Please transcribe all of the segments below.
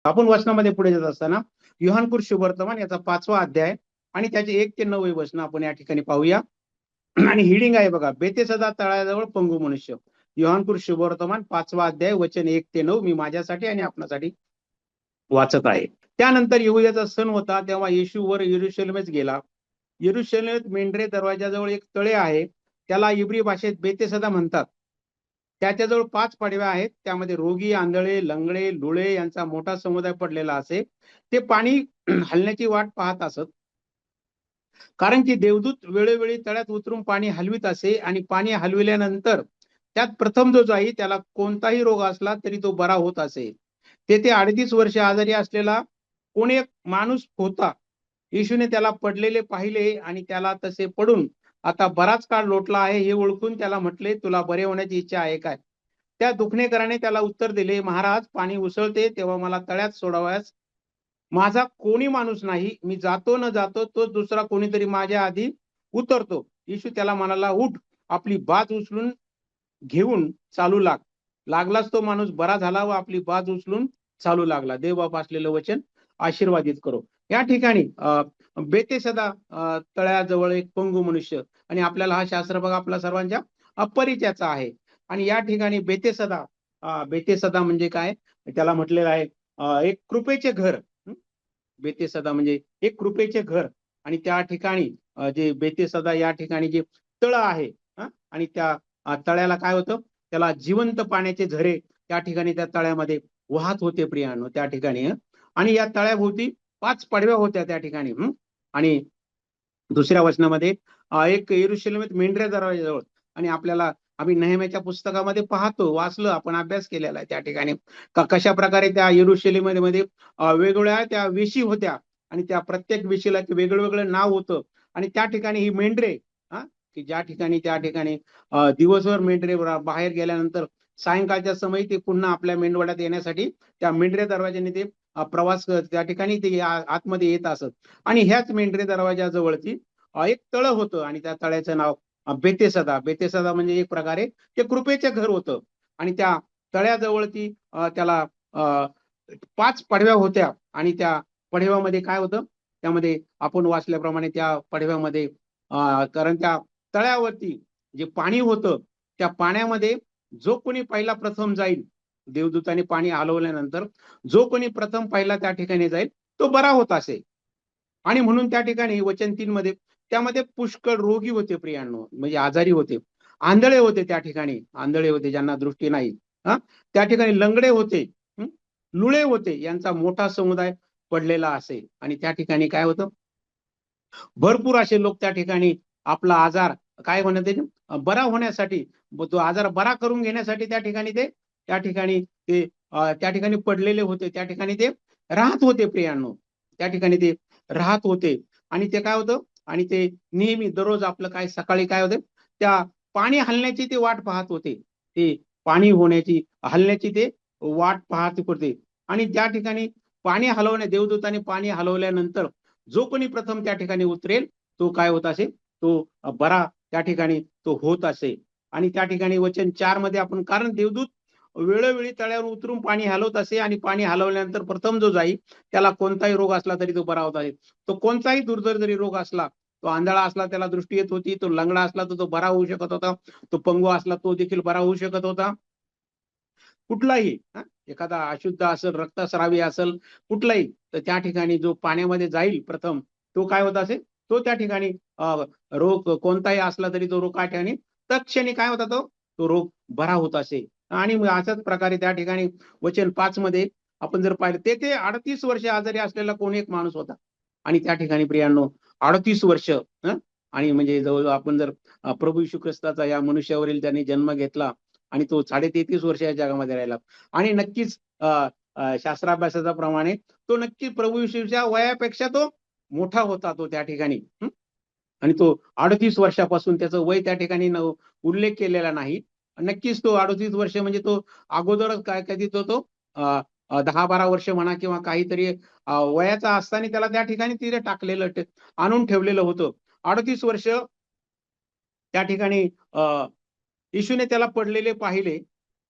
आपण वचनामध्ये पुढे जात असताना योहानपूर शुभवर्तमान याचा 5वा अध्याय आणि त्याचे 1 ते 9 वचन आपण या ठिकाणी पाहूया. आणि हिडिंग आहे बघा, बेतेसदा तळ्याजवळ पंगू मनुष्य. योहानपूर शुभवर्तमान 5वा अध्याय वचन 1 ते 9 मी माझ्यासाठी आणि आपणासाठी वाचत आहे. त्यानंतर यहुदाचा सण होता, तेव्हा येशू वर यरुशलेमच गेला. यरुशलेमेत मेंढरे दरवाजाजवळ एक तळे आहे, त्याला इब्री भाषेत बेतेसदा म्हणतात. त्याच्याजवळ 5 पडव्या आहेत, त्यामध्ये रोगी, आंधळे, लंगडे, लुळे यांचा मोठा समुदाय पडलेला असे. ते पाणी हलण्याची वाट पाहत असत, कारण की देवदूत वेळोवेळी तळ्यात उतरून पाणी हलवित असे. आणि पाणी हलविल्यानंतर त्यात प्रथम जो जाई त्याला कोणताही रोग असला तरी तो बरा होत असे. तेथे 38 वर्ष आजारी असलेला कोण एक माणूस होता. येशूने त्याला पडलेले पाहिले आणि त्याला तसे पडून आता बराच काळ लोटला आहे हे ओळखून त्याला म्हटले, तुला बरे होण्याची इच्छा आहे काय? त्या दुखणेकराने त्याला उत्तर दिले, महाराज, पाणी उसळते तेव्हा मला तळ्यात सोडावयास माझा कोणी माणूस नाही. मी जातो न जातो तो दुसरा कोणीतरी माझ्या आधी उतरतो. येशू त्याला म्हणाला, उठ, आपली बाज उचलून घेऊन चालू लाग. लागलाच तो माणूस बरा झाला व आपली बाज उचलून चालू लागला. देव बाप असलेलं वचन आशीर्वादित करो. या ठिकाणी बेतेसदा तळ्याजवळ एक पंगू मनुष्य, आणि आपल्याला हा शास्त्र बघा आपल्या सर्वांच्या अपरिचयाचा आहे. आणि या ठिकाणी बेतेसदा म्हणजे काय, त्याला म्हटलेलं आहे एक कृपेचे घर. बेतेसदा म्हणजे एक कृपेचे घर. आणि त्या ठिकाणी जे बेतेसदा या ठिकाणी जे तळ आहे, आणि त्या तळ्याला काय होतं, त्याला जिवंत पाण्याचे झरे त्या ठिकाणी त्या तळ्यामध्ये वाहत होते प्रियानो त्या ठिकाणी. आणि या तळ्याभोवती 5 पडव्या होत्या त्या ठिकाणी. आणि दुसऱ्या वचनामध्ये एक यरुशलेमेत मेंढऱ्या दरवाजाजवळ. आणि आपल्याला आम्ही नेहमीच्या पुस्तकामध्ये पाहतो, वाचलं, आपण अभ्यास केलेला आहे त्या ठिकाणी कशा प्रकारे त्या यरुशलेममध्ये वेगवेगळ्या त्या वेशी होत्या. आणि त्या प्रत्येक वेशीला वेगळं वेगळं नाव होतं. आणि त्या ठिकाणी ही मेंढरे, की ज्या ठिकाणी त्या ठिकाणी दिवसभर मेंढरे बाहेर गेल्यानंतर सायंकाळच्या समयी ते पुन्हा आपल्या मेंढवाड्यात येण्यासाठी त्या मेंढरे दरवाजाने ते प्रवास त्या ठिकाणी ते आतमध्ये येत असत. आणि ह्याच मेंढरे दरवाजाजवळची एक तळ होतं, आणि त्या तळ्याचं नाव बेतेसदा. बेतेसदा म्हणजे एक प्रकारे ते कृपेचे घर होतं. आणि त्या तळ्याजवळची त्याला 5 पडव्या होत्या. आणि त्या पडव्यामध्ये काय होतं, त्यामध्ये आपण वाचल्याप्रमाणे त्या पडव्यामध्ये कारण त्या तळ्यावरती जे पाणी होतं, त्या पाण्यामध्ये जो कोणी पहिला प्रथम जाईल, देवदूताने पाणी हलवल्यानंतर जो कोणी प्रथम पहिला त्या ठिकाणी जाईल तो बरा होत असे. आणि म्हणून त्या ठिकाणी वचन 3 मध्ये त्यामध्ये पुष्कळ रोगी होते प्रियांनो, म्हणजे आजारी होते, आंधळे होते त्या ठिकाणी, आंधळे होते ज्यांना दृष्टी नाही, त्या ठिकाणी लंगडे होते, लुळे होते, यांचा मोठा समुदाय पडलेला असे. आणि त्या ठिकाणी काय होतं, भरपूर असे लोक त्या ठिकाणी आपला आजार काय म्हणते बरा होण्यासाठी, तो आजार बरा करून घेण्यासाठी त्या ठिकाणी पडलेले होते, त्या ठिकाणी ते राहत होते प्रियांनो, त्या ठिकाणी ते राहत होते. आणि ते काय होतं, आणि ते नेहमी दररोज आपलं काय सकाळी काय होतं, त्या पाणी हलण्याची ते वाट पाहत होते, ते पाणी होण्याची हलण्याची ते वाट पाहत होते. आणि त्या ठिकाणी पाणी हलवण्या देवदूताने पाणी हलवल्यानंतर जो कोणी प्रथम त्या ठिकाणी उतरेल तो काय होत असे, तो बरा त्या ठिकाणी तो होत असे. आणि त्या ठिकाणी वचन 4 मध्ये आपण, कारण देवदूत वेळोवेळी तळ्यावर उतरून पाणी हलवत असे, आणि पाणी हलवल्यानंतर प्रथम जो जाई त्याला कोणताही रोग असला तरी तो बरा होत आहे. तो कोणताही दुर्धर जरी रोग असला, तो आंधळा असला त्याला दृष्टी येत होती, तो लंगडा असला तर तो बरा होऊ शकत होता, तो पंगू असला तो देखील बरा होऊ शकत होता. कुठलाही एखादा अशुद्ध असेल, रक्तस्रावी असेल, कुठलाही, तर त्या ठिकाणी जो पाण्यामध्ये जाईल प्रथम तो काय होत असे, तो त्या ठिकाणी रोग कोणताही असला तरी तो रोग काय ठिकाणी तत्क्षणी काय होता, तो रोग बरा होत असे. आणि अशाच प्रकारे त्या ठिकाणी वचन 5 मध्ये आपण जर पाहिलं, ते 38 वर्ष आजारी असलेला कोण एक माणूस होता. आणि त्या ठिकाणी प्रियांनो 38 वर्ष, आणि म्हणजे जवळजवळ आपण जर प्रभू येशू ख्रिस्ताचा या मनुष्यावरील त्यांनी जन्म घेतला आणि तो 33.5 वर्ष या जगामध्ये राहिला. आणि नक्कीच शास्त्राभ्यासाच्या प्रमाणे तो नक्की प्रभू येशूच्या वयापेक्षा तो मोठा होता तो त्या ठिकाणी. आणि तो 38 वर्षापासून त्याचं वय त्या ठिकाणी उल्लेख केलेला नाही. नक्कीच तो 38 वर्ष म्हणजे तो अगोदरच काय कधी तो 10-12 वर्ष म्हणा किंवा काहीतरी वयाचा असताना त्याला त्या ठिकाणी तिथे टाकलेलं आणून ठेवलेलं होतं. 38 वर्ष त्या ठिकाणी येशूने त्याला पडलेले पाहिले.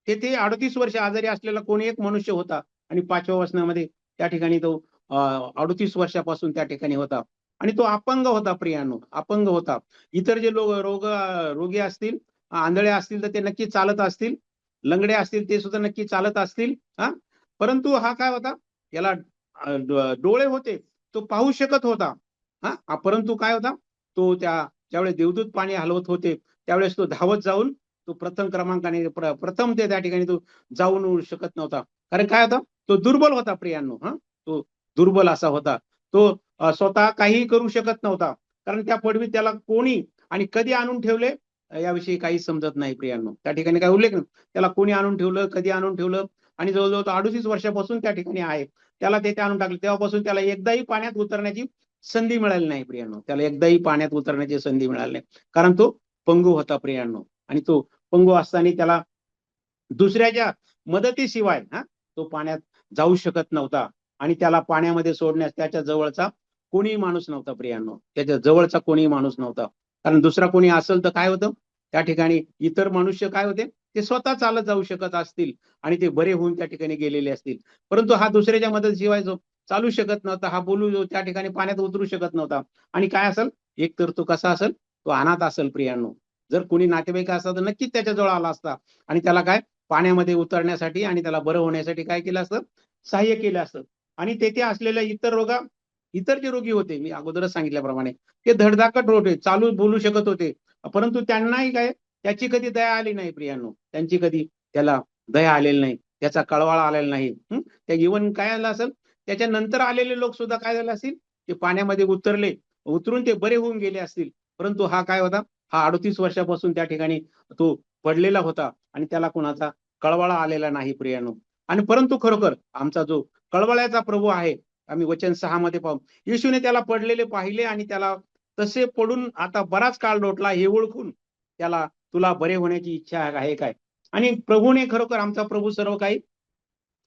तेथे 38 वर्ष आजारी असलेला कोणी एक मनुष्य होता. आणि 5व्या वचनामध्ये त्या ठिकाणी तो 38 वर्षापासून त्या ठिकाणी होता आणि तो अपंग होता प्रियांनो, अपंग होता. इतर जे रोगी असतील, आंधळे असतील तर ते नक्की चालत असतील, लंगडे असतील ते सुद्धा नक्की चालत असतील. परंतु हा काय होता, याला डोळे होते, तो पाहू शकत होता. परंतु काय होता, तो ज्यावेळेस देवदूत पाणी हलवत होते त्यावेळेस तो धावत जाऊन तो प्रथम क्रमांकाने प्रथम ते त्या ठिकाणी तो जाऊन येऊ शकत नव्हता. कारण काय होता, तो दुर्बल होता प्रियांनो. तो दुर्बल असा होता. तो स्वतः काहीही करू शकत नव्हता. कारण त्या पडवीत त्याला कोणी आणि कधी आणून ठेवले याविषयी काही समजत नाही प्रियांनो. त्या ठिकाणी काय उल्लेख नाही. त्याला कोणी आणून ठेवलं, कधी आणून ठेवलं आणि जवळजवळ तो 38 वर्षापासून त्या ठिकाणी आहे. त्याला ते आणून टाकले. तेव्हापासून त्याला एकदाही पाण्यात उतरण्याची संधी मिळाली नाही प्रियांनो. त्याला एकदाही पाण्यात उतरण्याची संधी मिळाली नाही. कारण तो पंगू होता प्रियांनो. आणि तो पंगू असताना त्याला दुसऱ्याच्या मदतीशिवाय तो पाण्यात जाऊ शकत नव्हता. आणि त्याला पाण्यामध्ये सोडण्यास त्याच्या जवळचा कोणी माणूस नव्हता प्रियांनो. त्याच्या जवळचा कोणी माणूस नव्हता. कारण दुसरा कोणी असेल तर काय होतं, त्या ठिकाणी इतर मनुष्य काय होते, ते स्वतः चालत जाऊ शकत असतील आणि ते बरे होऊन त्या ठिकाणी गेलेले असतील. परंतु हा दुसऱ्याच्या मदतीशिवाय जो चालू शकत नव्हता, हा बोलू त्या ठिकाणी पाण्यात उतरू शकत नव्हता. आणि काय असेल, एक तर तो कसा असेल, तो अनाथ असेल प्रियांनो. जर कोणी नातेवाईक असता तर नक्कीच त्याच्याजवळ आला असता आणि त्याला काय पाण्यामध्ये उतरण्यासाठी आणि त्याला बरं होण्यासाठी काय केलं असतं, सहाय्य केलं असतं. आणि तेथे असलेल्या इतर जे रोगी होते, मी अगोदरच सांगितल्याप्रमाणे, ते धडधाकट होते, चालू बोलू शकत होते. परंतु त्यांनाही काय त्याची कधी दया आली नाही प्रियांनो. त्यांची कधी त्याला दया आलेली नाही, त्याचा कळवळा आलेला नाही. त्या इव्हन काय आलं असेल, त्याच्यानंतर आलेले लोक सुद्धा काय झाले असतील, ते पाण्यामध्ये उतरून ते बरे होऊन गेले असतील. परंतु हा काय होता, हा 38 वर्षापासून त्या ठिकाणी तो पडलेला होता आणि त्याला कोणाचा कळवळा आलेला नाही प्रियांनो. आणि परंतु खरोखर आमचा जो कळवळ्याचा प्रभू आहे, आम्ही वचन 6 मध्ये पाहू, येशूने त्याला पडलेले पाहिले आणि त्याला तसे पडून आता बराच काळ लोटला हे ओळखून त्याला, तुला बरे होण्याची इच्छा आहे काय? आणि प्रभूने खरोखर, आमचा प्रभू सर्व काही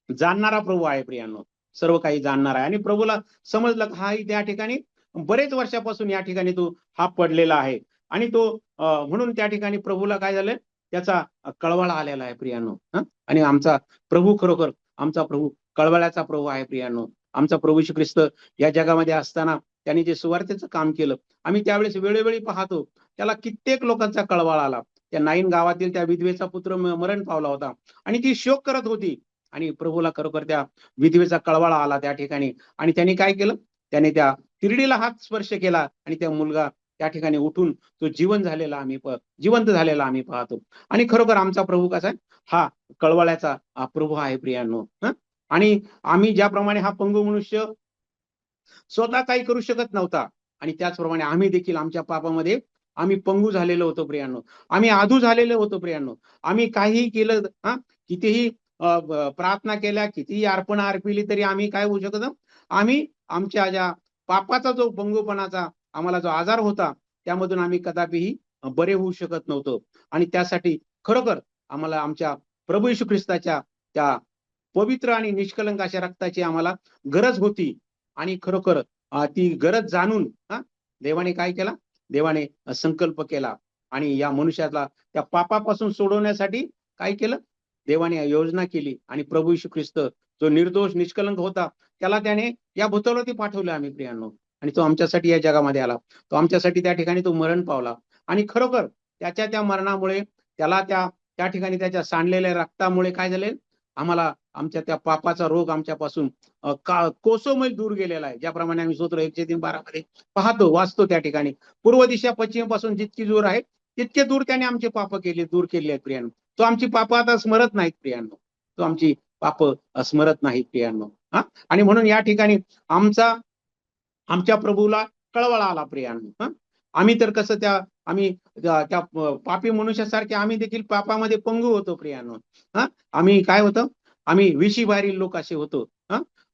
जाणणारा प्रभू आहे प्रियांनो. सर्व काही जाणणार आहे आणि प्रभूला समजलं हा त्या ठिकाणी बरेच वर्षापासून या ठिकाणी तो हा पडलेला आहे. आणि तो म्हणून त्या ठिकाणी प्रभूला काय झालं, त्याचा कळवळा आलेला आहे प्रियांनो. आणि आमचा प्रभू खरोखर, आमचा प्रभू कळवळ्याचा प्रभू आहे प्रियांनो. आमचा प्रभू श्री ख्रिस्त या जगामध्ये असताना त्यांनी जे सुवार्थेचं काम केलं, आम्ही त्यावेळेस वेळोवेळी पाहतो, त्याला कित्येक लोकांचा कळवळा आला. त्या नाईन गावातील त्या विधवेचा पुत्र मरण पावला होता आणि ती शोक करत होती. आणि प्रभूला खरोखर त्या विधवेचा कळवळा आला त्या ठिकाणी. आणि त्यांनी काय केलं, त्याने त्या तिरडीला हात स्पर्श केला आणि त्या मुलगा त्या ठिकाणी उठून तो जिवंत झालेला आम्ही पाहतो. आणि खरोखर आमचा प्रभू कसा आहे, हा कळवळ्याचा प्रभू आहे प्रियांनो. आणि आम्ही ज्याप्रमाणे हा पंगू मनुष्य स्वतः काही करू शकत नव्हता आणि त्याचप्रमाणे आम्ही देखील आमच्या पापामध्ये आम्ही पंगू झालेलो होतो प्रियांनो. आम्ही आधू झालेलो होतो प्रियांनो. आम्ही काहीही केलं, कितीही प्रार्थना केल्या, कितीही अर्पण अर्पिली तरी आम्ही काय होऊ शकत, आम्ही आमच्या ज्या पापाचा जो पंगूपणाचा आम्हाला जो आजार होता त्यामधून आम्ही कदापिही बरे होऊ शकत नव्हतो. आणि त्यासाठी खरोखर आम्हाला आमच्या प्रभू येशू ख्रिस्ताच्या त्या पवित्र आणि निष्कलंक अशा रक्ताची आम्हाला गरज होती. आणि खरोखर ती गरज जाणून देवाने काय केला, देवाने संकल्प केला आणि या मनुष्याला त्या पापापासून सोडवण्यासाठी काय केलं, देवाने योजना केली. आणि प्रभू येशू ख्रिस्त जो निर्दोष निष्कलंक होता त्याला त्याने या भूतलावरती पाठवलं आम्ही प्रियांनो. आणि तो आमच्यासाठी या जगामध्ये आला, तो आमच्यासाठी त्या ठिकाणी तो मरण पावला. आणि खरोखर त्याच्या त्या मरणामुळे, त्याला त्या ठिकाणी त्याच्या सांडलेल्या रक्तामुळे काय झाले, आम्हाला आमच्या त्या पापाचा रोग आमच्यापासून कोसोमैल दूर गेलेला आहे. ज्याप्रमाणे आम्ही स्तोत्र 103:12 मध्ये पाहतो, वाचतो, त्या ठिकाणी पूर्व दिशा पश्चिमेपासून जितकी दूर आहे तितके दूर त्याने आमचे पाप दूर केले आहेत प्रियांनो. तो आमची पाप आता स्मरत नाहीत प्रियांनो. तो आमची पाप स्मरत नाहीत प्रियांनो. आणि म्हणून या ठिकाणी आमच्या प्रभूला कळवळा आला प्रियांनो. आम्ही तर कसं आम्ही त्या पापी मनुष्यासारखे आम्ही देखील पापामध्ये पंगू होतो प्रियांनो. आम्ही काय होतं, आम्ही विशीबाहेरील लोक असे होतो.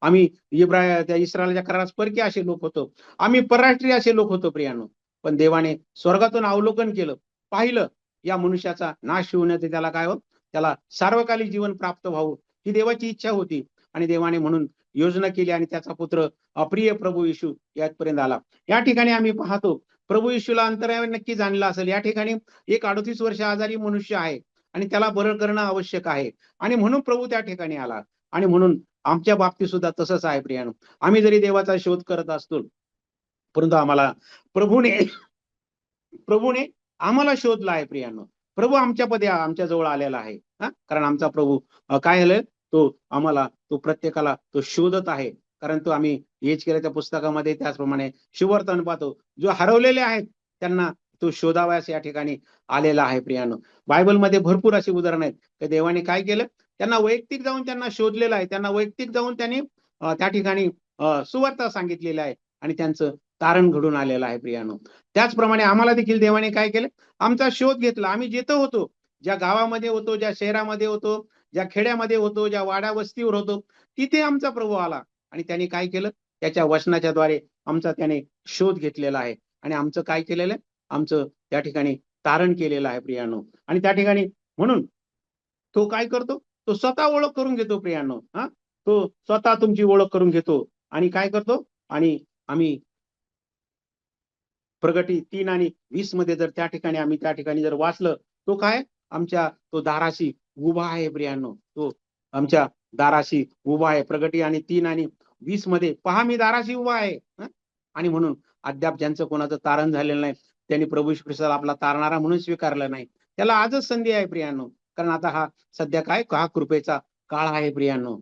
आम्ही त्या इस्रायलच्या करारास परके असे लोक होतो. आम्ही परराष्ट्रीय असे लोक होतो प्रियांनो. पण देवाने स्वर्गातून अवलोकन केलं, पाहिलं या मनुष्याचा नाश होऊ नये, त्याला काय त्याला सार्वकालिक जीवन प्राप्त व्हावं ही देवाची इच्छा होती. आणि देवाने म्हणून योजना केली आणि त्याचा पुत्र अप्रिय प्रभू येशू यापर्यंत आला. या ठिकाणी आम्ही पाहतो प्रभू येशूला अंतराळावर नक्की जाणलं असेल. या ठिकाणी एक 38 वर्ष आजारी मनुष्य आहे आणि त्याला बरं करणं आवश्यक आहे आणि म्हणून प्रभू त्या ठिकाणी आला. आणि म्हणून आमच्या बाबतीत सुद्धा तसंच आहे प्रियानो. आम्ही जरी देवाचा शोध करत असतो, परंतु आम्हाला प्रभूने प्रभूने आम्हाला शोधला आहे प्रियानो. प्रभू आमच्या जवळ आलेला आहे. कारण आमचा प्रभू काय झालं, तो आम्हाला, तो प्रत्येकाला तो शोधत आहे. कारण तो आम्ही केल्याच्या पुस्तकामध्ये त्याचप्रमाणे शुभवर्तमान पाहतो, जो हरवलेले आहेत त्यांना तो शोधावयास या ठिकाणी आलेला आहे प्रियानो. बायबलमध्ये भरपूर अशी उदाहरणं आहेत की देवाने काय केलं, त्यांना वैयक्तिक जाऊन त्यांना शोधलेलं आहे. त्यांना वैयक्तिक जाऊन त्यांनी त्या ठिकाणी सुवार्ता सांगितलेली आहे आणि त्यांचं तारण घडून आलेलं आहे प्रियानो. त्याचप्रमाणे आम्हाला देखील देवाने काय केलं, आमचा शोध घेतला. आम्ही जिथं होतो, ज्या गावामध्ये होतो, ज्या शहरामध्ये होतो, ज्या खेड्यामध्ये होतो, ज्या वाड्या वस्तीवर होतो, तिथे आमचा प्रभू आला आणि त्याने काय केलं, त्याच्या वचनाच्या द्वारे आमचा त्याने शोध घेतलेला आहे आणि आमचं काय केलेलं आहे, आमचं त्या ठिकाणी तारण केलेलं आहे प्रियानो. आणि त्या ठिकाणी म्हणून तो काय करतो, तो स्वतः ओळख करून घेतो प्रियानो. तो स्वतः तुमची ओळख करून घेतो आणि काय करतो, आणि आम्ही प्रगटी 3:20 मध्ये जर त्या ठिकाणी जर वाचलं, तो काय, तो दाराशी उभा आहे प्रियानो. तो आमच्या दाराशी उभा आहे. प्रगटी 3:20 मध्ये पहा, मी दाराशी उभा आहे. आणि म्हणून अद्याप ज्यांचं कोणाचं तारण झालेलं नाही, त्यांनी प्रभू येशू ख्रिस्ताला आपला तारणारा म्हणून स्वीकारलं नाही, त्याला आजच संधी आहे प्रियानो. कारण आता हा सध्या काय, हा कृपेचा काळ आहे प्रियानो.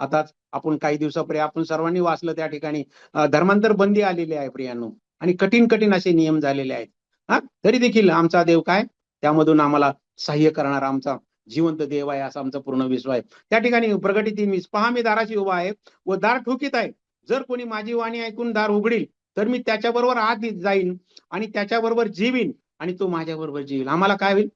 आताच आपण काही दिवसापूर्वी आपण सर्वांनी वाचलं, त्या ठिकाणी धर्मांतर बंदी आलेली आहे प्रियानो आणि कठीण असे नियम झालेले आहेत. तरी देखील आमचा देव काय, त्यामधून आम्हाला सहाय्य करणारा आमचा जिवंत देव आहे, असा आमचा पूर्ण विश्वास आहे. त्या ठिकाणी प्रगटी 3:20, पहा मी दाराशी उभा आहे व दार ठोकीत आहे. जर कोणी माझी वाणी ऐकून दार उघडील, तर मी त्याच्याबरोबर आत जाईन आणि त्याच्याबरोबर जीवीन आणि तो माझ्याबरोबर जीवील. आम्हाला काय होईल,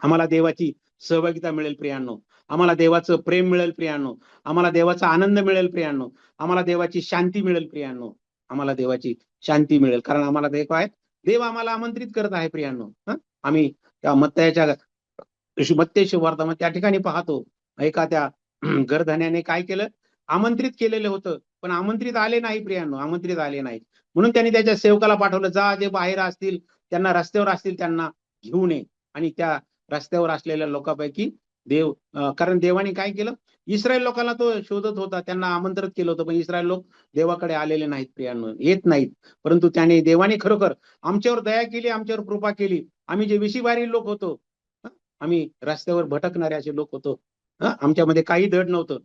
आम्हाला देवाची सहभागिता मिळेल प्रियांनो. आम्हाला देवाचं प्रेम मिळेल प्रियांनो. आम्हाला देवाचा आनंद मिळेल प्रियांनो. आम्हाला देवाची शांती मिळेल प्रियांनो. आम्हाला देवाची शांती मिळेल, कारण आम्हाला देव काय, देव आम्हाला आमंत्रित करत आहे प्रियांनो. आम्ही त्या मत्तेय शुभवार्तामध्ये त्या ठिकाणी पाहतो, एका त्या गर्धण्याने काय केलं, आमंत्रित केलेलं होतं, पण आमंत्रित आले नाही प्रियांनो, आमंत्रित आले नाही. म्हणून त्यांनी त्याच्या सेवकाला पाठवलं, जा, जे बाहेर असतील त्यांना, रस्त्यावर असतील त्यांना घेऊन ये. आणि त्या रस्त्यावर असलेल्या लोकांपैकी देव, कारण देवाने काय केलं, इस्रायल लोकांना तो शोधत होता, त्यांना आमंत्रित केलं होतं, पण इस्रायल लोक देवाकडे आलेले नाहीत प्रियांनो, येत नाहीत. परंतु देवाने खरोखर आमच्यावर दया केली, आमच्यावर कृपा केली. आम्ही जे विशीबारी लोक होतो, आम्ही रस्त्यावर भटकणारे असे लोक होतो, आमच्यामध्ये काही धड नव्हतं.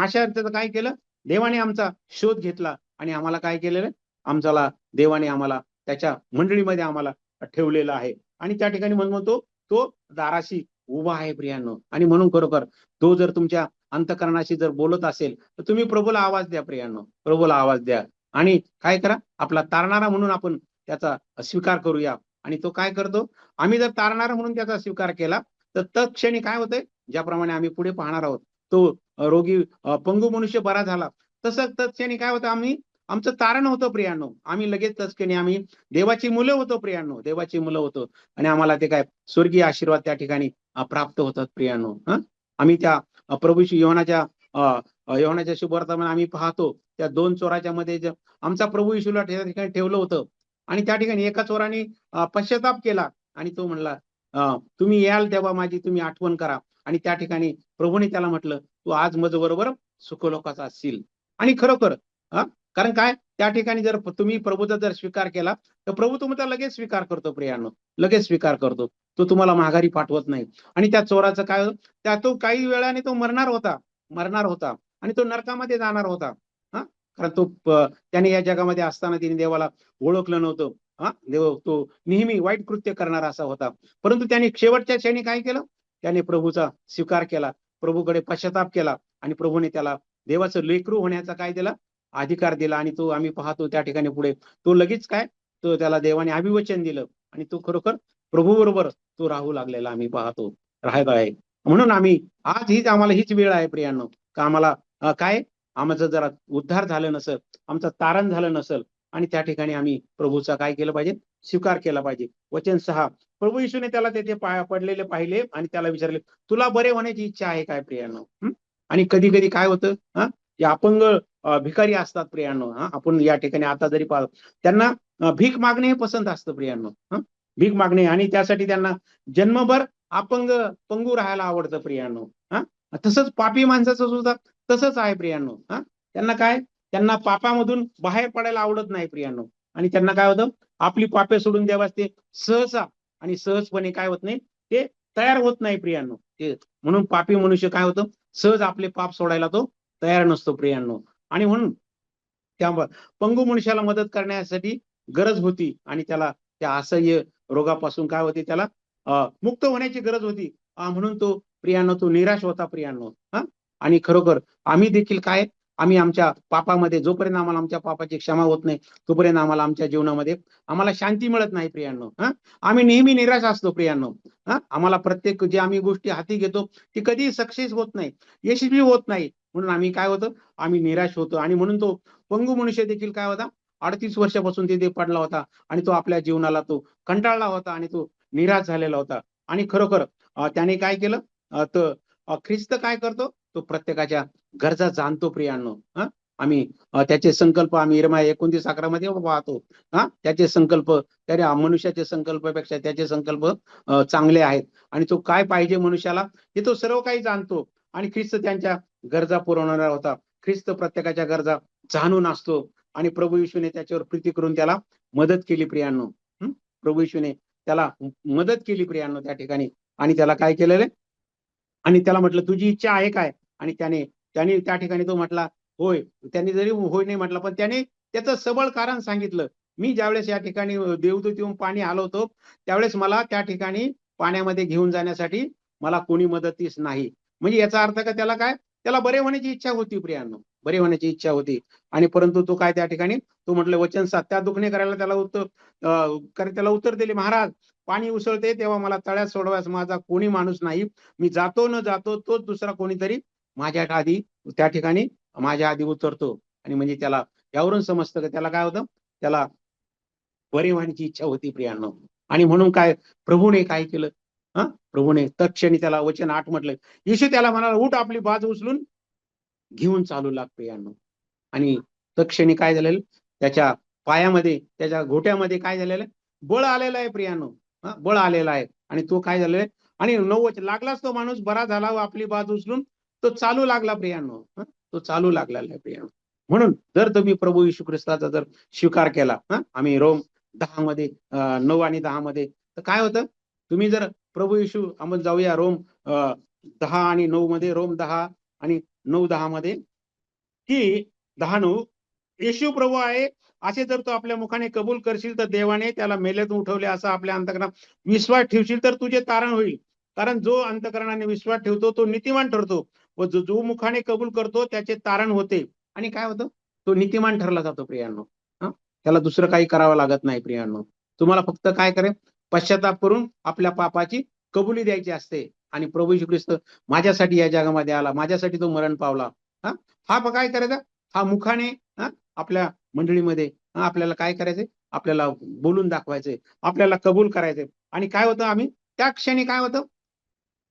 अशा अर्थाचं काय केलं, देवाने आमचा शोध घेतला आणि आम्हाला काय केलेलं, देवाने आम्हाला त्याच्या मंडळीमध्ये आम्हाला ठेवलेलं आहे. आणि त्या ठिकाणी म्हणतो, तो दाराशी उभा आहे प्रियांनो. आणि म्हणून खरोखर तो जर तुमच्या अंतःकरणाशी जर बोलत असेल, तर तुम्ही प्रभूला आवाज द्या प्रियांनो, प्रभूला आवाज द्या आणि काय करा, आपला तारणारा म्हणून आपण त्याचा स्वीकार करूया. आणि तो काय करतो, आम्ही जर तारणारा म्हणून त्याचा स्वीकार केला, तर तत्क्षणी काय होतंय, ज्याप्रमाणे आम्ही पुढे पाहणार आहोत, तो रोगी पंगू मनुष्य बरा झाला, तसं तत्क्षणी काय होतं, आमचं तारण होतं प्रियांनो. आम्ही लगेच तत्क्षणी आम्ही देवाची मुलं होतो प्रियांनो, देवाची मुलं होतो. आणि आम्हाला ते काय, स्वर्गीय आशीर्वाद त्या ठिकाणी प्राप्त होतात प्रियांनो. आम्ही त्या प्रभू योहानाच्या शुभवर्तमान आम्ही पाहतो, त्या 2 चोराच्या मध्ये आमचा प्रभू येशूला त्या ठिकाणी ठेवलं होतं. आणि त्या ठिकाणी एका चोराने पश्चाताप केला आणि तो म्हणला, तुम्ही याल तेव्हा माझी तुम्ही आठवण करा. आणि त्या ठिकाणी प्रभूने त्याला म्हटलं, तू आज माझ बरोबर सुखलोकाचा असशील. आणि खरोखर कारण काय, त्या ठिकाणी जर तुम्ही प्रभूचा जर स्वीकार केला, तर प्रभू तुमचा लगेच स्वीकार करतो प्रियांनो, लगेच स्वीकार करतो. तो तुम्हाला माघारी पाठवत नाही. आणि त्या चोराचं काय, तो काही वेळाने तो मरणार होता आणि तो नरकामध्ये जाणार होता. कारण त्याने या जगामध्ये असताना तिने देवाला ओळखलं नव्हतं. देव तो नेहमी वाईट कृत्य करणारा असा होता. परंतु त्याने शेवटच्या क्षणी काय केलं, त्याने प्रभूचा स्वीकार केला, प्रभूकडे पश्चाताप केला आणि प्रभूने त्याला देवाचं लेकरू होण्याचा काय दिला, अधिकार दिला. आणि तो आम्ही पाहतो त्या ठिकाणी पुढे तो लगेच काय, तो त्याला देवाने अभिवचन दिलं आणि तो खरोखर प्रभू बरोबर तो राहू लागलेला आम्ही पाहतो, राहत आहे. म्हणून आम्हाला हीच वेळ आहे प्रियांनो, का आम्हाला काय, आमचं जरा उद्धार झालं नसेल, आमचं तारण झालं नसेल, आणि त्या ठिकाणी आम्ही प्रभूचा काय केलं पाहिजे, स्वीकार केला पाहिजे. वचन 6, प्रभू येशूने त्याला तेथे पडलेले पाहिले आणि त्याला विचारले, तुला बरे होण्याची इच्छा आहे काय प्रियांनो. आणि कधी कधी काय होतं, या अपंग भिकारी असतात प्रियांनो. आपण या ठिकाणी आता जरी पाहतो, त्यांना भीक मागणे हे पसंत असतं प्रियांनो. भीक मागणे, आणि त्यासाठी त्यांना जन्मभर पंगू राहायला आवडतं प्रियांनो. तसंच पापी माणसाचं सुद्धा तसंच आहे प्रियांनो. त्यांना काय, त्यांना पापामधून बाहेर पडायला आवडत नाही प्रियांनो. आणि त्यांना काय होतं, आपली पापे सोडून द्यावास ते सहसा आणि सहजपणे काय होत नाही, ते तयार होत नाही प्रियांनो. ते म्हणून पापी मनुष्य काय होतं, सहज आपले पाप सोडायला तो तयार नसतो प्रियांनो. आणि म्हणून त्या पंगू मनुष्याला मदत करण्यासाठी गरज होती आणि त्याला त्या असह्य रोगापासून काय होते, त्याला मुक्त होण्याची गरज होती. म्हणून तो प्रियांनो, तो निराश होता प्रियांनो. आणि खरोखर आम्ही देखील काय, आम्ही आमच्या पापामध्ये जोपर्यंत आम्हाला आमच्या पापाची क्षमा होत नाही तोपर्यंत आम्हाला आमच्या जीवनामध्ये आम्हाला शांती मिळत नाही प्रियांनो. आम्ही नेहमी निराश असतो प्रियांनो. आम्हाला प्रत्येक जे आम्ही गोष्टी हाती घेतो ती कधी सक्सेस होत नाही, यशस्वी होत नाही. म्हणून आम्ही काय होतं, आम्ही निराश होतो. आणि म्हणून तो पंगू मनुष्य देखील काय होता, 38 वर्षापासून तिथे पडला होता आणि तो आपल्या जीवनाला तो कंटाळला होता आणि तो निराश झालेला होता. आणि खरोखर त्याने काय केलं, तर ख्रिस्त काय करतो, तो प्रत्येकाच्या गरजा जाणतो प्रियांनो. आम्ही त्याचे संकल्प आम्ही इरमाया 29:11 मध्ये पाहतो. त्याचे संकल्प, त्या मनुष्याचे संकल्पापेक्षा त्याचे संकल्प चांगले आहेत. आणि तो काय पाहिजे मनुष्याला हे तो सर्व काही जाणतो. आणि ख्रिस्त त्यांच्या गरजा पुरवणारा होता. ख्रिस्त प्रत्येकाच्या गरजा जाणून असतो. आणि प्रभू येशूने त्याच्यावर प्रीती करून त्याला मदत केली प्रियांनो. प्रभू येशूने त्याला मदत केली प्रियांनो त्या ठिकाणी. आणि त्याला काय केलेलं, आणि त्याला म्हटलं तुझी इच्छा आहे काय. आणि त्याने त्याने त्या ठिकाणी तो म्हटला होय. त्यांनी जरी होय नाही म्हटलं, पण त्याने त्याचं सबळ कारण सांगितलं. मी ज्यावेळेस या ठिकाणी देवदूत येऊन पाणी हलवतो त्यावेळेस मला त्या ठिकाणी पाण्यामध्ये घेऊन जाण्यासाठी मला कोणी मदतीस नाही. म्हणजे याचा अर्थ का, त्याला काय, त्याला बरे होण्याची इच्छा होती प्रियांनो, बरे होण्याची इच्छा होती. आणि परंतु तो काय त्या ठिकाणी तो म्हटलं वचन साथ त्या दुखणे करायला त्याला उत्तर दिले, महाराज पाणी उसळते तेव्हा मला तळ्यात सोडवास माझा कोणी माणूस नाही. मी जातो न जातो तोच दुसरा कोणीतरी माझ्या आधी त्या ठिकाणी माझ्या आधी उतरतो. आणि म्हणजे त्याला यावरून समजतं की त्याला काय होतं, त्याला बरे होण्याची इच्छा होती प्रियांनो. आणि म्हणून काय, प्रभूने काय केलं, प्रभूने तत्क्षणी त्याला वचन 8 म्हटलं, येशू त्याला म्हणाला उठ आपली बाज उचलून घेऊन चालू लाग प्रियांनो. आणि तत्क्षणी काय झालेलं, त्याच्या पायामध्ये त्याच्या घोट्यामध्ये काय झालेलं, बळ आलेलं आहे प्रियांनो. बळ आलेलं आहे. आणि तो काय झालेला आहे, आणि 9 लागलाच तो माणूस बरा झाला व आपली बाज उचलून तो चालू लागला प्रियांनो. तो चालू लागलेला आहे प्रियांनो. म्हणून जर तुम्ही प्रभू येशू ख्रिस्ताचा जर स्वीकार केला, आम्ही रोम 10 मध्ये 9 आणि 10 मध्ये, तर काय होतं, तुम्ही जर प्रभू येशू, आपण जाऊया रोम 10 आणि 9 मध्ये, रोम 10 आणि 9:10 मध्ये, की 10:9 येशू प्रभू आहे असे जर तू आपल्या मुखाने कबूल करशील तर देवाने त्याला मेल्यातून उठवले असा आपल्या अंतकरणात विश्वास ठेवशील तर तुझे तारण होईल. कारण जो अंतकरणाने विश्वास ठेवतो तो नीतिमान ठरतो व जो मुखाने कबूल करतो त्याचे तारण होते. आणि काय होतं, तो नीतिमान ठरला जातो प्रियांनो. त्याला दुसरं काही करावं लागत नाही प्रियांनो. तुम्हाला फक्त काय करेल, पश्चाताप करून आपल्या पापाची कबुली द्यायची असते. आणि प्रभू येशू ख्रिस्त माझ्यासाठी या जगामध्ये आला, माझ्यासाठी तो मरण पावला. हा काय करायचा, हा मुखाने आपल्या मंडळीमध्ये आपल्याला काय करायचंय, आपल्याला बोलून दाखवायचंय, आपल्याला कबूल करायचंय. आणि काय होतं, आम्ही त्या क्षणी काय होतं,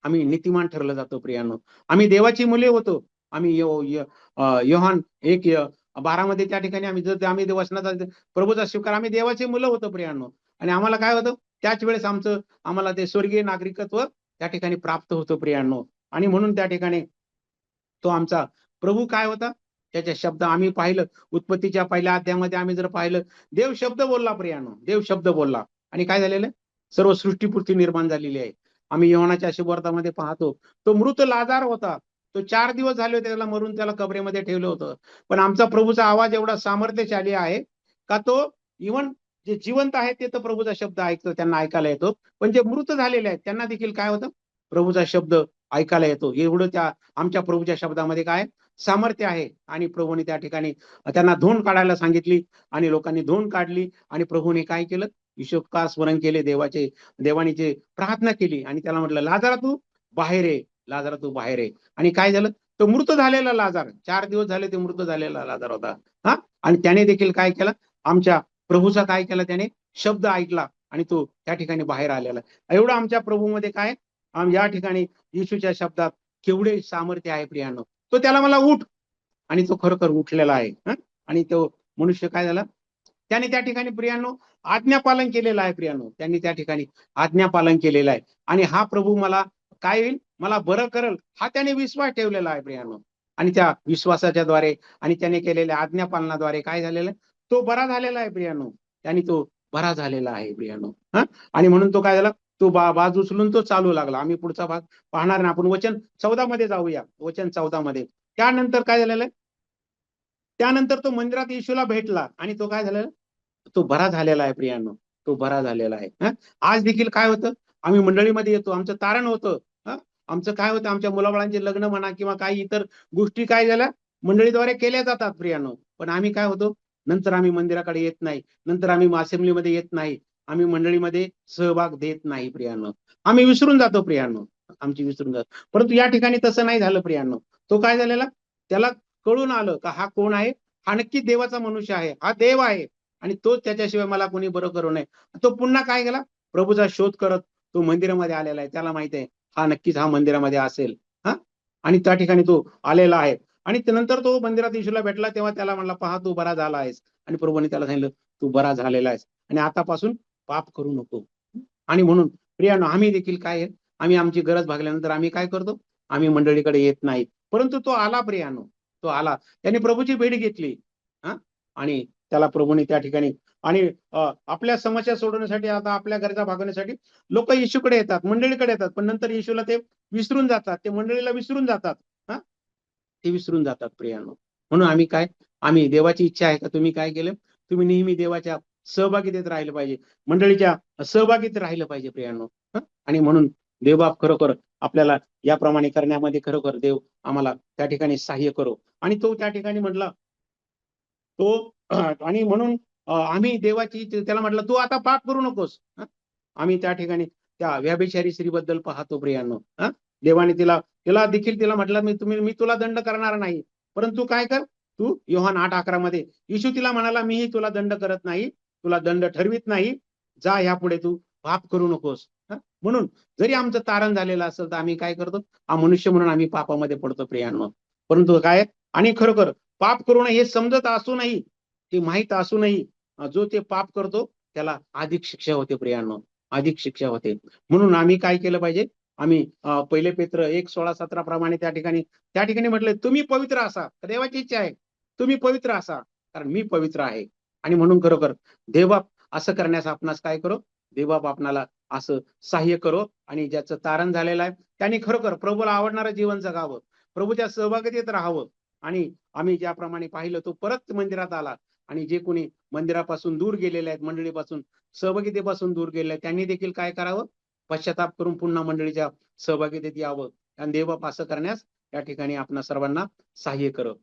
आम्ही नीतिमान ठरलं जातो प्रियांनो. आम्ही देवाची मुले होतो. आम्ही योहान 1:12 मध्ये त्या ठिकाणी आम्ही वचनाचा प्रभूचा स्वीकार, आम्ही देवाची मुलं होतो प्रियांनो. आणि आम्हाला काय होतं, त्याच वेळेस आम्हाला ते स्वर्गीय नागरिकत्व त्या ठिकाणी प्राप्त होतं प्रियांनो. आणि म्हणून त्या ठिकाणी तो आमचा प्रभू काय होता, त्याच्या शब्द आम्ही पाहिलं, उत्पत्तीच्या पहिल्या अध्यायामध्ये आम्ही जर पाहिलं, देव शब्द बोलला प्रियांनो, देव शब्द बोलला. आणि काय झालेलं, सर्व सृष्टीपूर्ती निर्माण झालेली आहे. आम्ही योहानाच्या शुभवार्तामध्ये पाहतो, तो मृत लाजार होता, तो 4 दिवस झाले होते त्याला मरून, त्याला कबरेमध्ये ठेवलं होतं. पण आमचा प्रभूचा आवाज एवढा सामर्थ्यशाली आहे का, तो इव्हन जे जिवंत आहेत ते तर प्रभूचा शब्द ऐकतो, त्यांना ऐकायला येतो. पण जे मृत झालेले आहेत त्यांना देखील काय होतं, प्रभूचा शब्द ऐकायला येतो. एवढं त्या आमच्या प्रभूच्या शब्दामध्ये काय सामर्थ्य आहे. आणि प्रभूने त्या ठिकाणी त्यांना धुंड काढायला सांगितली आणि लोकांनी धुंड काढली. आणि प्रभूने काय केलं, ईशोपकार स्मरण केले, देवानीचे प्रार्थना केली. आणि त्याला म्हटलं लाजारा तू बाहेर ये, लाजारा तू बाहेर ये. आणि काय झालं, तो मृत झालेला लाजार, 4 दिवस झाले ते मृत झालेला लाजार होता. आणि त्याने देखील काय केलं, आमच्या प्रभूचा काय केला, त्याने शब्द ऐकला आणि तो त्या ठिकाणी बाहेर आलेला. एवढं आमच्या प्रभूमध्ये काय, या ठिकाणी येशूच्या शब्दात केवढे सामर्थ्य आहे प्रियांनो. तो त्याला मला उठ, आणि तो खरोखर उठलेला आहे. आणि तो मनुष्य काय झाला, त्याने त्या ठिकाणी प्रियांनो आज्ञापालन केलेलं आहे प्रियांनो. त्यांनी त्या ठिकाणी आज्ञापालन केलेलं आहे. आणि हा प्रभू मला काय होईल, मला बरं करल, हा त्याने विश्वास ठेवलेला आहे प्रियानो. आणि त्या विश्वासाच्या द्वारे आणि त्याने केलेल्या आज्ञापालनाद्वारे काय झालेलं आहे, तो बरा झालेला आहे प्रियानो. त्याने तो बरा झालेला आहे प्रियानो. हा, आणि म्हणून तो काय झाला, तो बाज उचलून तो चालू लागला. आम्ही पुढचा भाग पाहणार नाही, आपण वचन 14 मध्ये जाऊया. वचन 14 मध्ये त्यानंतर काय झालेलं आहे, त्यानंतर तो मंदिरात येशूला भेटला आणि तो काय झालेला, तो बरा झालेला आहे प्रियानो. तो बरा झालेला आहे. आज देखील काय होतं, आम्ही मंडळीमध्ये येतो, आमचं तारण होतं. आमचं काय होतं, आमच्या मुलाबाळांचे लग्न म्हणा किंवा काही इतर गोष्टी काय झाल्या मंडळीद्वारे केल्या जातात प्रियानो. पण आम्ही काय होतो, नंतर आम्ही मंदिराकडे येत नाही, नंतर आम्ही असेंब्लीमध्ये येत नाही, आम्ही मंडळीमध्ये सहभाग देत नाही प्रियानो. आम्ही विसरून जातो प्रियानो, आमची विसरून जातो. परंतु या ठिकाणी तसं नाही झालं प्रियानो. तो काय झालेला, त्याला कळून आलं का हा कोण आहे, हा नक्की देवाचा मनुष्य आहे, हा देव आहे आणि तो त्याच्याशिवाय मला कोणी बरं करू नये. तो पुन्हा काय केला, प्रभूचा शोध करत तो मंदिरामध्ये आलेला आहे. त्याला माहिती आहे हा नक्कीच हा मंदिरामध्ये असेल. हा, आणि त्या ठिकाणी तो आलेला आहे. आणि नंतर तो मंदिरात येशूला भेटला, तेव्हा त्याला म्हणला, पहा तू बरा झाला आहेस. आणि प्रभूने त्याला सांगितलं, तू बरा झालेला आहेस आणि आतापासून पाप करू नको. आणि म्हणून प्रियानो, आम्ही देखील काय आहे, आम्ही आमची गरज भागल्यानंतर आम्ही काय करतो, आम्ही मंडळीकडे येत नाही. परंतु तो आला प्रियानो, तो आला, त्याने प्रभूची भेट घेतली. हा, आणि त्याला प्रभूने त्या ठिकाणी आणि आपल्या समस्या सोडवण्यासाठी, आता आपल्या गरजा भागवण्यासाठी लोक येशूकडे येतात, मंडळीकडे येतात. पण नंतर येशूला ते विसरून जातात, ते मंडळीला विसरून जातात. हा, ते विसरून जातात प्रियानो. म्हणून आम्ही काय, आम्ही देवाची इच्छा आहे का तुम्ही काय केलं, तुम्ही नेहमी देवाच्या सहभागीतेत राहिलं पाहिजे, मंडळीच्या सहभागीत राहिलं पाहिजे प्रियानो. आणि म्हणून देवबाप खरोखर आपल्याला याप्रमाणे करण्यामध्ये खरोखर देव आम्हाला त्या ठिकाणी सहाय्य करो. आणि तो त्या ठिकाणी म्हटला, तो आणि म्हणून आम्ही देवाची त्याला म्हटलं, तू आता पाप करू नकोस. आम्ही त्या ठिकाणी त्या व्यभिचारी स्त्रीबद्दल पाहतो प्रियानो. देवाने तिला देखील तिला म्हटलं, मी तुला दंड करणार नाही, परंतु काय कर, तू योहान 8:11 मध्ये येशू तिला म्हणाला, मीही तुला दंड करत नाही, तुला दंड ठरवित नाही, जा यापुढे तू पाप करू नकोस. म्हणून जरी आमचं तारण झालेलं असेल तर आम्ही काय करतो, हा मनुष्य म्हणून आम्ही पापामध्ये पडतो प्रियानो. परंतु काय, आणि खरोखर पाप करू नये हे समजत असूनही, ते माहित असूनही जो ते पाप करतो त्याला अधिक शिक्षा होते प्रियानो, अधिक शिक्षा होते. म्हणून आम्ही काय केलं पाहिजे, आम्ही पहिले पेत्र 1:16-17 प्रमाणे त्या ठिकाणी म्हटलंय, तुम्ही पवित्र असा, देवाची इच्छा आहे तुम्ही पवित्र असा, कारण मी पवित्र आहे. आणि म्हणून खरोखर देवबाप असं करण्यास आपणास काय करो, देवबाप आपणाला असं सहाय्य करो. आणि ज्याचं तारण झालेलं आहे त्यांनी खरोखर प्रभूला आवडणारं जीवन जगावं, प्रभूच्या सहभागीत राहावं. आणि आम्ही ज्याप्रमाणे पाहिलं, तो परत मंदिरात आला. आणि जे कोणी मंदिरापासून दूर गेलेले आहेत, मंडळीपासून सहभागीतेपासून दूर गेले आहेत, त्यांनी देखील काय करावं, पश्चाताप करून पुन्हा मंडळीच्या सहभागीतेत यावं. आणि देवबाप असं करण्यास या ठिकाणी आपणा सर्वांना सहाय्य करो.